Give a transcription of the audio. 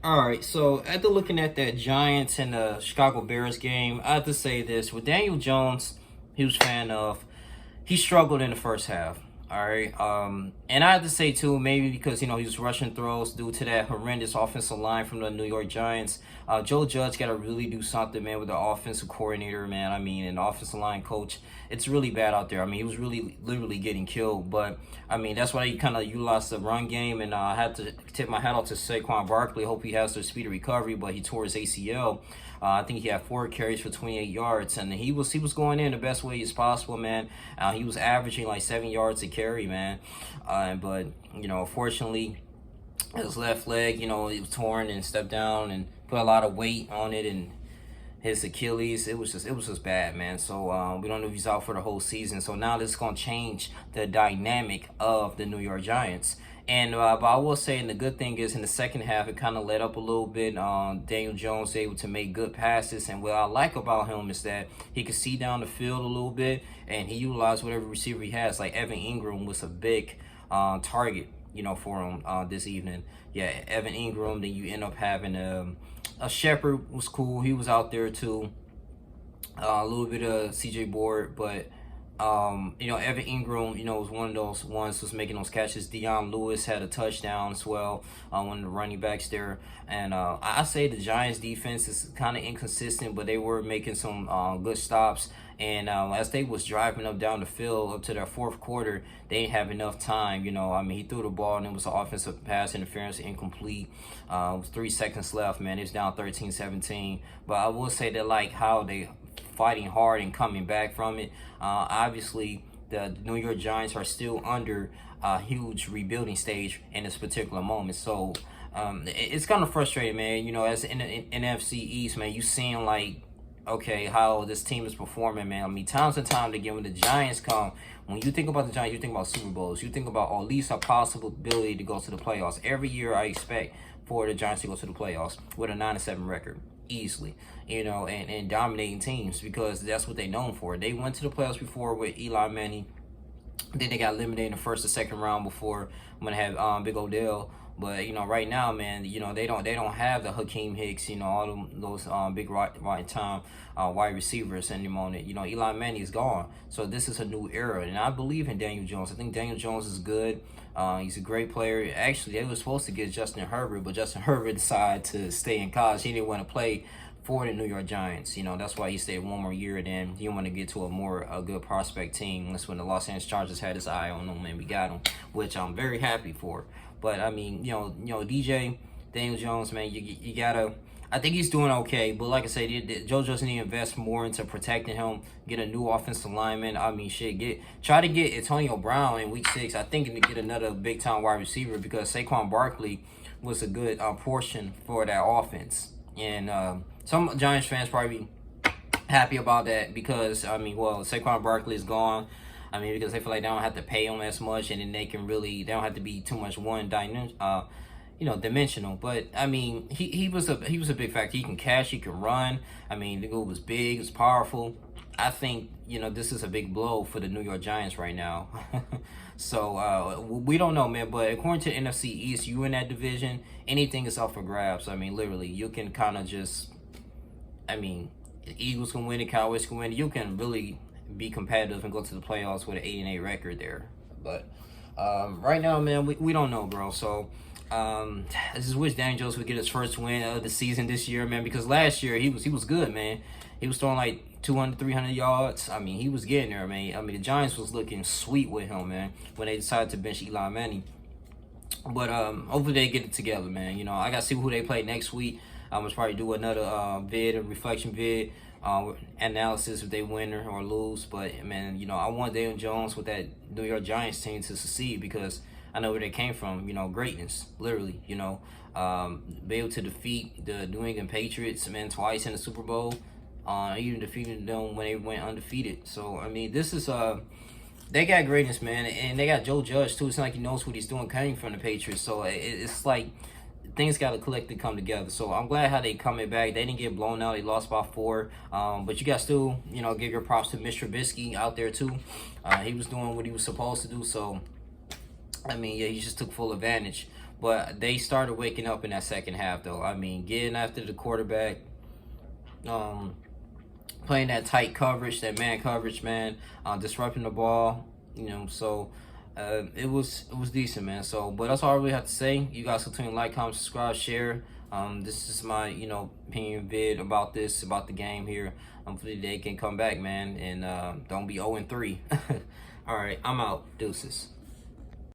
All right, so after looking at that Giants and the Chicago Bears game, I have to say this: with Daniel Jones, he was fan of, he struggled in the first half. All right, and I have to say too, maybe because he was rushing throws due to that horrendous offensive line from the New York Giants. Joe Judge got to really do something, man, with the offensive coordinator, man. I mean, and the offensive line coach. It's really bad out there. I mean, he was really literally getting killed. But I mean, that's why he kind of utilized the run game, and I had to tip my hat off to Saquon Barkley. Hope he has a speedy recovery, but he tore his ACL. I think he had 4 carries for 28 yards, and he was going in the best way as possible, man. He was averaging like 7 yards a carry, man. But unfortunately, his left leg, it was torn and stepped down and put a lot of weight on it, and his Achilles, it was just bad, man. So we don't know if he's out for the whole season. So now this is gonna change the dynamic of the New York Giants. And but I will say, and the good thing is, in the second half, it kind of let up a little bit. Daniel Jones able to make good passes, and what I like about him is that he can see down the field a little bit, and he utilized whatever receiver he has. Like Evan Ingram was a big target, for him this evening. Yeah, Evan Ingram. Then you end up having a Shepard was cool. He was out there too. A little bit of CJ Board, but Evan Ingram, was one of those ones was making those catches. Deion Lewis had a touchdown as well, one of the running backs there. And I say the Giants defense is kind of inconsistent, but they were making some good stops. And as they was driving up down the field up to their fourth quarter, they didn't have enough time. He threw the ball and it was an offensive pass interference, incomplete. It was 3 seconds left, man. It was down 13-17. But I will say that, like, how they fighting hard and coming back from it. Obviously, the New York Giants are still under a huge rebuilding stage in this particular moment. So it's kind of frustrating, man. As in the NFC East, man, you seeing like, okay, how this team is performing, man. I mean, times and time again, when the Giants come, when you think about the Giants, you think about Super Bowls. You think about, or at least a possibility to go to the playoffs. Every year, I expect for the Giants to go to the playoffs with a 9-7 record. Easily, and dominating teams, because that's what they're known for. They went to the playoffs before with Eli Manning. Then they got eliminated in the first or second round before when they had Big Odell. But right now, man, they don't have the Hakeem Hicks, all those big right time wide receivers anymore. Eli Manning is gone, so this is a new era, and I believe in Daniel Jones. I think Daniel Jones is good. He's a great player. Actually, they were supposed to get Justin Herbert, but Justin Herbert decided to stay in college. He didn't want to play for the New York Giants. That's why he stayed one more year. Then he wanted to get to a good prospect team. That's when the Los Angeles Chargers had his eye on him, and we got him, which I'm very happy for. But I mean, DJ Daniel Jones, man, you gotta. I think he's doing okay, but like I said, Joe just need to invest more into protecting him, get a new offensive lineman. I mean, try to get Antonio Brown in week 6. I think to get another big time wide receiver, because Saquon Barkley was a good portion for that offense. And some Giants fans probably happy about that, because Saquon Barkley is gone. Because they feel like they don't have to pay him as much, and then they don't have to be too much dimensional. But he was a big factor. He can catch, he can run. The guy was big, he was powerful. I think this is a big blow for the New York Giants right now. So we don't know, man. But according to NFC East, you in that division, anything is up for grabs. Literally, you can kind of just. The Eagles can win it, Cowboys can win it. You can really be competitive and go to the playoffs with an 8-8 record there. But right now, man, we don't know, bro. So I just wish Daniel Jones would get his first win of the season this year, man, because last year he was good, man. He was throwing like 200, 300 yards. He was getting there, man. The Giants was looking sweet with him, man, when they decided to bench Eli Manning. But hopefully they get it together, man. I got to see who they play next week. I'm going to probably do another a reflection vid, analysis if they win or lose. But, man, I want Daniel Jones with that New York Giants team to succeed, because I know where they came from, greatness, literally, be able to defeat the New England Patriots, man, twice in the Super Bowl, even defeating them when they went undefeated. So, this is, they got greatness, man, and they got Joe Judge, too. It's not like he knows what he's doing coming from the Patriots. So, it's like things got to collectively come together. So I'm glad how they coming back. They didn't get blown out. They lost by 4. But you got still, give your props to Mr. Trubisky out there too. He was doing what he was supposed to do. So, he just took full advantage. But they started waking up in that second half, though. I mean, getting after the quarterback, playing that tight coverage, that man coverage, man, disrupting the ball, so it was decent, man. So, but that's all I really have to say. You guys continue to like, comment, subscribe, share. This is my, opinion vid about the game here. Hopefully they can come back, man, and don't be 0-3. All right, I'm out. Deuces.